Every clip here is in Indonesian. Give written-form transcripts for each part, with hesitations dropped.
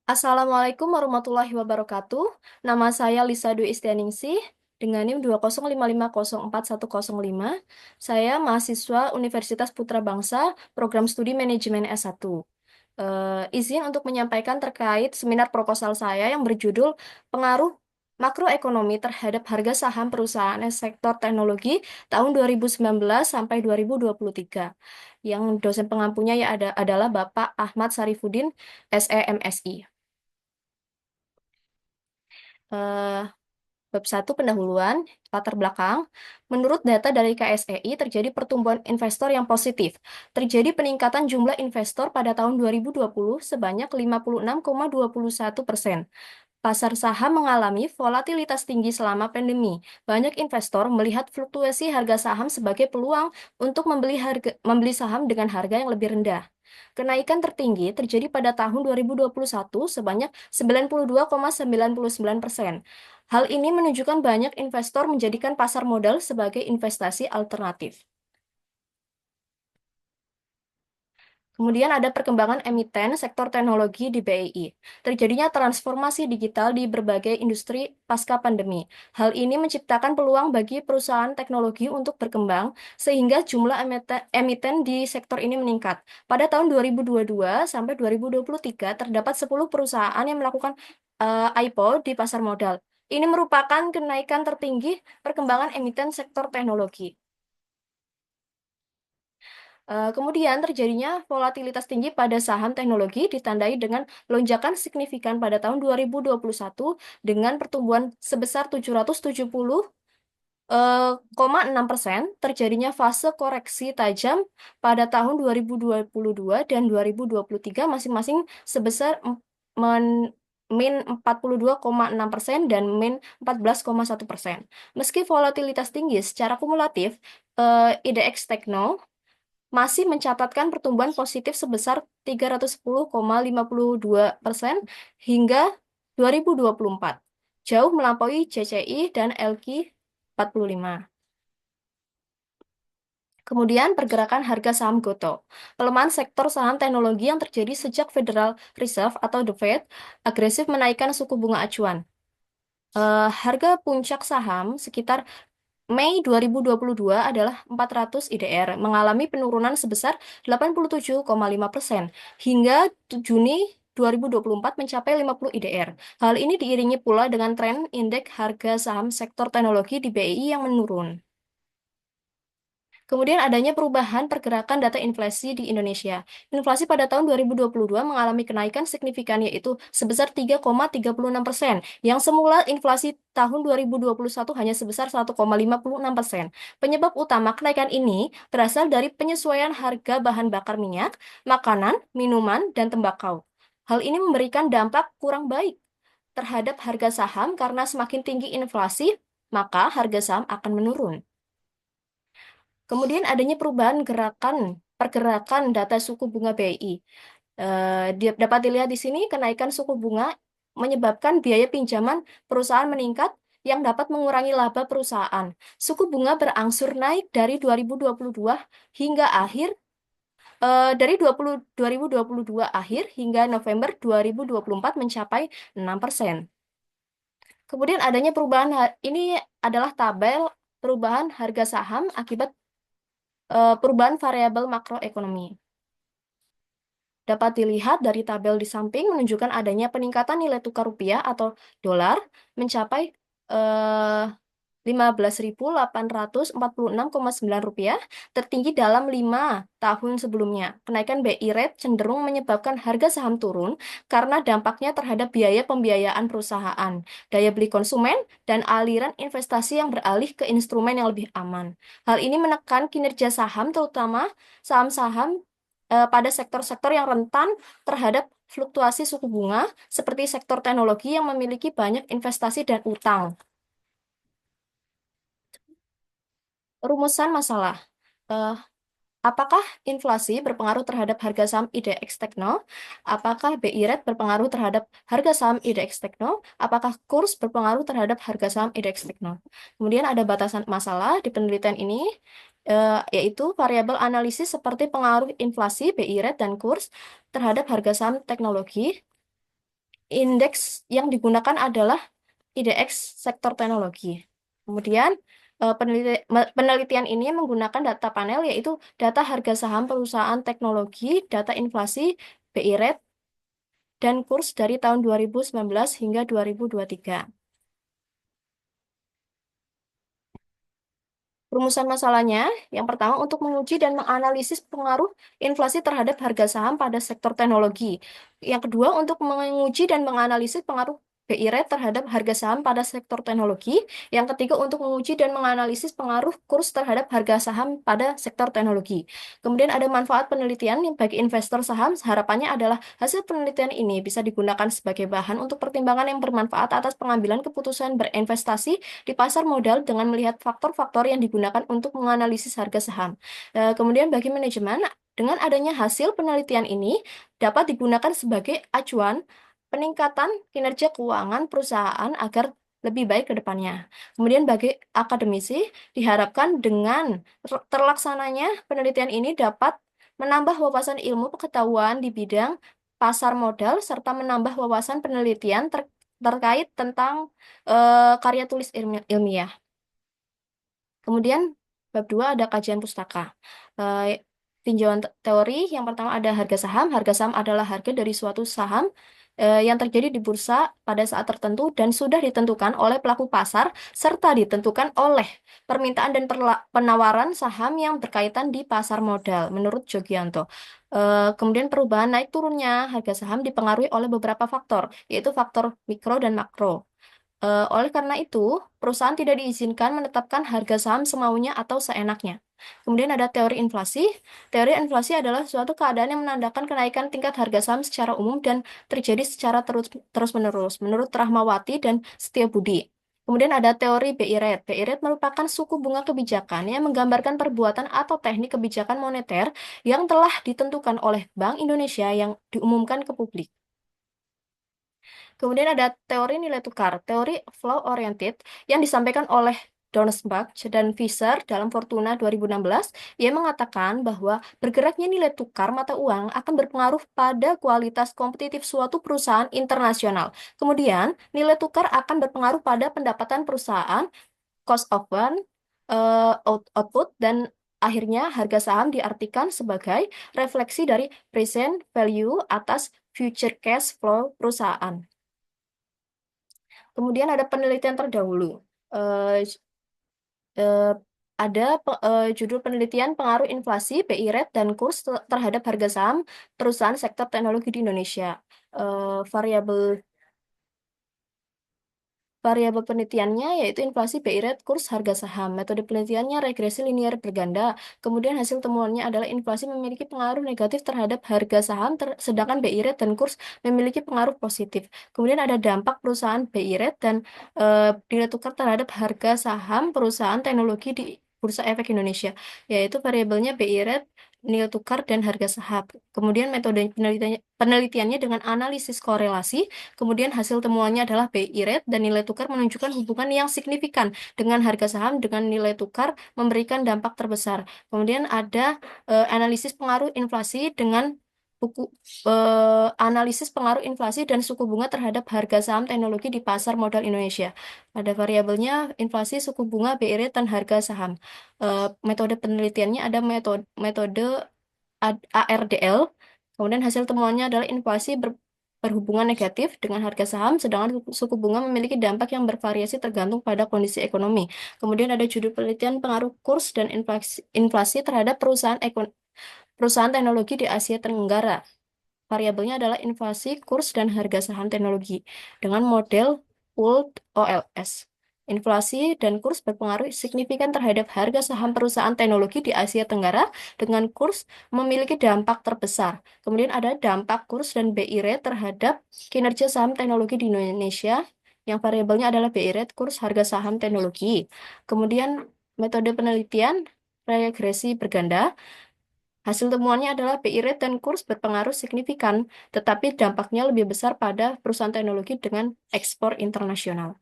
Assalamualaikum warahmatullahi wabarakatuh. Nama saya Lisa Dwi Istianingsih dengan NIM 205504105. Saya mahasiswa Universitas Putra Bangsa, Program Studi Manajemen S1. Izin untuk menyampaikan terkait seminar proposal saya yang berjudul Pengaruh Makroekonomi terhadap harga saham perusahaan sektor teknologi tahun 2019 sampai 2023. Yang dosen pengampunya adalah Bapak Ahmad Sarifudin, SEMSI. Eh, Bab 1 pendahuluan, latar belakang. Menurut data dari KSEI, terjadi pertumbuhan investor yang positif. Terjadi peningkatan jumlah investor pada tahun 2020 sebanyak 56,21%. Pasar saham mengalami volatilitas tinggi selama pandemi. Banyak investor melihat fluktuasi harga saham sebagai peluang untuk membeli saham dengan harga yang lebih rendah. Kenaikan tertinggi terjadi pada tahun 2021 sebanyak 92,99%. Hal ini menunjukkan banyak investor menjadikan pasar modal sebagai investasi alternatif. Kemudian ada perkembangan emiten sektor teknologi di BEI. Terjadinya transformasi digital di berbagai industri pasca pandemi. Hal ini menciptakan peluang bagi perusahaan teknologi untuk berkembang, sehingga jumlah emiten di sektor ini meningkat. Pada tahun 2022 sampai 2023, terdapat 10 perusahaan yang melakukan IPO di pasar modal. Ini merupakan kenaikan tertinggi perkembangan emiten sektor teknologi. Kemudian terjadinya volatilitas tinggi pada saham teknologi ditandai dengan lonjakan signifikan pada tahun 2021 dengan pertumbuhan sebesar 770,6%, terjadinya fase koreksi tajam pada tahun 2022 dan 2023 masing-masing sebesar min 42,6% dan min 14,1%. Meski volatilitas tinggi secara kumulatif, IDX Tekno masih mencatatkan pertumbuhan positif sebesar 310,52% hingga 2024, jauh melampaui CCI dan LQ45. Kemudian pergerakan harga saham Goto. Pelemahan sektor saham teknologi yang terjadi sejak Federal Reserve atau The Fed agresif menaikkan suku bunga acuan. Harga puncak saham sekitar Mei 2022 adalah 400 IDR, mengalami penurunan sebesar 87,5% hingga Juni 2024 mencapai 50 IDR. Hal ini diiringi pula dengan tren indeks harga saham sektor teknologi di BI yang menurun. Kemudian adanya perubahan pergerakan data inflasi di Indonesia. Inflasi pada tahun 2022 mengalami kenaikan signifikan yaitu sebesar 3,36%, yang semula inflasi tahun 2021 hanya sebesar 1,56%. Penyebab utama kenaikan ini berasal dari penyesuaian harga bahan bakar minyak, makanan, minuman, dan tembakau. Hal ini memberikan dampak kurang baik terhadap harga saham karena semakin tinggi inflasi, maka harga saham akan menurun. Kemudian adanya perubahan pergerakan data suku bunga BI. Dapat dilihat di sini kenaikan suku bunga menyebabkan biaya pinjaman perusahaan meningkat yang dapat mengurangi laba perusahaan. Suku bunga berangsur naik dari 2022 hingga akhir dari 2022 akhir hingga November 2024 mencapai 6%. Kemudian adanya ini adalah tabel perubahan harga saham akibat perubahan variabel makroekonomi. Dapat dilihat dari tabel di samping menunjukkan adanya peningkatan nilai tukar rupiah atau dolar mencapai 15.846,9 rupiah, tertinggi dalam 5 tahun sebelumnya. Kenaikan BI rate cenderung menyebabkan harga saham turun karena dampaknya terhadap biaya pembiayaan perusahaan, daya beli konsumen, dan aliran investasi yang beralih ke instrumen yang lebih aman. Hal ini menekan kinerja saham, terutama saham-saham pada sektor-sektor yang rentan terhadap fluktuasi suku bunga, seperti sektor teknologi yang memiliki banyak investasi dan utang. Rumusan masalah. Eh, Apakah inflasi berpengaruh terhadap harga saham IDX Tekno? Apakah BI rate berpengaruh terhadap harga saham IDX Tekno? Apakah kurs berpengaruh terhadap harga saham IDX Tekno? Kemudian ada batasan masalah di penelitian ini, yaitu variabel analisis seperti pengaruh inflasi, BI rate, dan kurs terhadap harga saham teknologi. Indeks yang digunakan adalah IDX sektor teknologi. Kemudian penelitian ini menggunakan data panel yaitu data harga saham perusahaan teknologi, data inflasi, BI rate, dan kurs dari tahun 2019 hingga 2023. Rumusan masalahnya, yang pertama untuk menguji dan menganalisis pengaruh inflasi terhadap harga saham pada sektor teknologi. Yang kedua untuk menguji dan menganalisis pengaruh BI rate terhadap harga saham pada sektor teknologi. Yang ketiga untuk menguji dan menganalisis pengaruh kurs terhadap harga saham pada sektor teknologi. Kemudian ada manfaat penelitian yang bagi investor saham, harapannya adalah hasil penelitian ini bisa digunakan sebagai bahan untuk pertimbangan yang bermanfaat atas pengambilan keputusan berinvestasi di pasar modal dengan melihat faktor-faktor yang digunakan untuk menganalisis harga saham. Kemudian bagi manajemen, dengan adanya hasil penelitian ini dapat digunakan sebagai acuan peningkatan kinerja keuangan perusahaan agar lebih baik ke depannya. Kemudian bagi akademisi, diharapkan dengan terlaksananya penelitian ini dapat menambah wawasan ilmu pengetahuan di bidang pasar modal serta menambah wawasan penelitian terkait tentang karya tulis ilmiah. Kemudian bab 2 ada kajian pustaka. Eh, Tinjauan teori yang pertama ada harga saham. Harga saham adalah harga dari suatu saham yang terjadi di bursa pada saat tertentu dan sudah ditentukan oleh pelaku pasar serta ditentukan oleh permintaan dan penawaran saham yang berkaitan di pasar modal menurut Jogianto. Kemudian perubahan naik turunnya harga saham dipengaruhi oleh beberapa faktor, yaitu faktor mikro dan makro. Oleh karena itu, perusahaan tidak diizinkan menetapkan harga saham semaunya atau seenaknya. Kemudian ada teori inflasi. Teori inflasi adalah suatu keadaan yang menandakan kenaikan tingkat harga saham secara umum dan terjadi secara terus-menerus, menurut Rahmawati dan Setiabudi. Kemudian ada teori BI rate. BI rate merupakan suku bunga kebijakan yang menggambarkan perbuatan atau teknik kebijakan moneter yang telah ditentukan oleh Bank Indonesia yang diumumkan ke publik. Kemudian ada teori nilai tukar, teori flow oriented yang disampaikan oleh Donsbach dan Fisher dalam Fortuna 2016. Ia mengatakan bahwa bergeraknya nilai tukar mata uang akan berpengaruh pada kualitas kompetitif suatu perusahaan internasional. Kemudian, nilai tukar akan berpengaruh pada pendapatan perusahaan, cost of fund, output, dan akhirnya harga saham diartikan sebagai refleksi dari present value atas future cash flow perusahaan. Kemudian ada penelitian terdahulu. Eh, eh, ada judul penelitian pengaruh inflasi, BI rate, dan kurs terhadap harga saham perusahaan sektor teknologi di Indonesia. Variabel Variabel penelitiannya yaitu inflasi, BI rate, kurs, harga saham. Metode penelitiannya regresi linear berganda. Kemudian hasil temuannya adalah inflasi memiliki pengaruh negatif terhadap harga saham, sedangkan BI rate dan kurs memiliki pengaruh positif. Kemudian ada dampak perusahaan BI rate dan nilai tukar terhadap harga saham perusahaan teknologi di Bursa Efek Indonesia, yaitu variabelnya BI rate, nilai tukar, dan harga saham. Kemudian metode penelitiannya dengan analisis korelasi. Kemudian hasil temuannya adalah BI rate dan nilai tukar menunjukkan hubungan yang signifikan dengan harga saham dengan nilai tukar memberikan dampak terbesar. Kemudian ada analisis pengaruh inflasi dengan buku analisis pengaruh inflasi dan suku bunga terhadap harga saham teknologi di pasar modal Indonesia. Ada variabelnya inflasi, suku bunga, BI rate, dan harga saham. Metode penelitiannya ada metode ARDL. Kemudian hasil temuannya adalah inflasi berhubungan negatif dengan harga saham, sedangkan suku bunga memiliki dampak yang bervariasi tergantung pada kondisi ekonomi. Kemudian ada judul penelitian pengaruh kurs dan inflasi terhadap perusahaan teknologi di Asia Tenggara. Variabelnya adalah inflasi, kurs, dan harga saham teknologi dengan model Pooled OLS. Inflasi dan kurs berpengaruh signifikan terhadap harga saham perusahaan teknologi di Asia Tenggara dengan kurs memiliki dampak terbesar. Kemudian ada dampak kurs dan BI rate terhadap kinerja saham teknologi di Indonesia yang variabelnya adalah BI rate, kurs, harga saham teknologi. Kemudian metode penelitian regresi berganda. Hasil temuannya adalah BI rate dan kurs berpengaruh signifikan, tetapi dampaknya lebih besar pada perusahaan teknologi dengan ekspor internasional.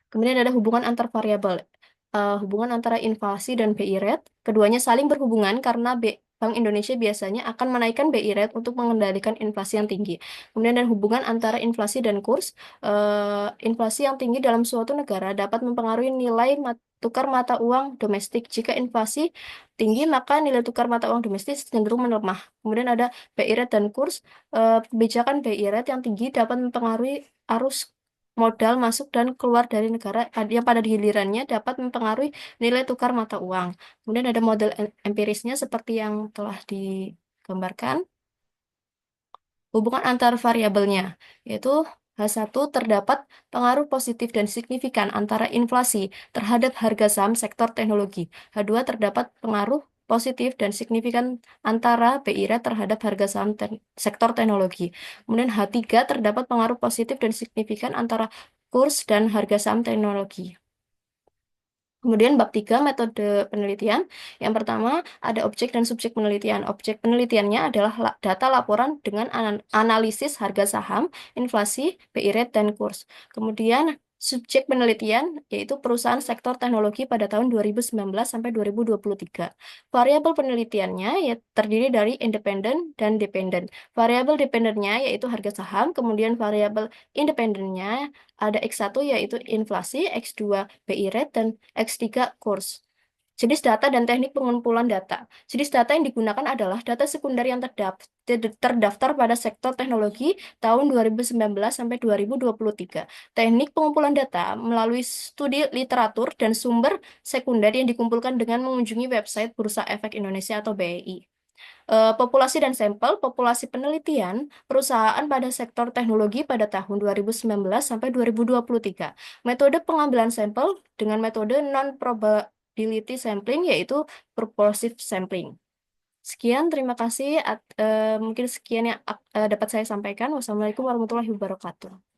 Kemudian ada hubungan antar variabel. Hubungan antara inflasi dan BI rate. Keduanya saling berhubungan karena Bank Indonesia biasanya akan menaikkan BI rate untuk mengendalikan inflasi yang tinggi. Kemudian dan hubungan antara inflasi dan kurs, inflasi yang tinggi dalam suatu negara dapat mempengaruhi nilai tukar mata uang domestik. Jika inflasi tinggi, maka nilai tukar mata uang domestik cenderung melemah. Kemudian ada BI rate dan kurs. Kebijakan BI rate yang tinggi dapat mempengaruhi arus modal masuk dan keluar dari negara yang pada gilirannya dapat mempengaruhi nilai tukar mata uang. Kemudian ada model empirisnya seperti yang telah digambarkan. Hubungan antar variabelnya, yaitu H1 terdapat pengaruh positif dan signifikan antara inflasi terhadap harga saham sektor teknologi. H2 terdapat pengaruh positif dan signifikan antara BI rate terhadap harga saham sektor teknologi. Kemudian H3 terdapat pengaruh positif dan signifikan antara kurs dan harga saham teknologi. Kemudian bab 3 metode penelitian. Yang pertama ada objek dan subjek penelitian. Objek penelitiannya adalah data laporan dengan analisis harga saham, inflasi, BI rate, dan kurs. Kemudian subjek penelitian yaitu perusahaan sektor teknologi pada tahun 2019 sampai 2023. Variabel penelitiannya ya terdiri dari independen dan dependen. Variabel dependennya yaitu harga saham, kemudian variabel independennya ada X1 yaitu inflasi, X2 BI rate, dan X3 kurs. Jenis data dan teknik pengumpulan data. Jenis data yang digunakan adalah data sekunder yang terdaftar pada sektor teknologi tahun 2019 sampai 2023. Teknik pengumpulan data melalui studi literatur dan sumber sekunder yang dikumpulkan dengan mengunjungi website Bursa Efek Indonesia atau BEI. Populasi dan sampel, populasi penelitian perusahaan pada sektor teknologi pada tahun 2019 sampai 2023. Metode pengambilan sampel dengan metode non-probability sampling yaitu purposive sampling. Sekian, terima kasih. Mungkin sekian yang dapat saya sampaikan. Wassalamualaikum warahmatullahi wabarakatuh.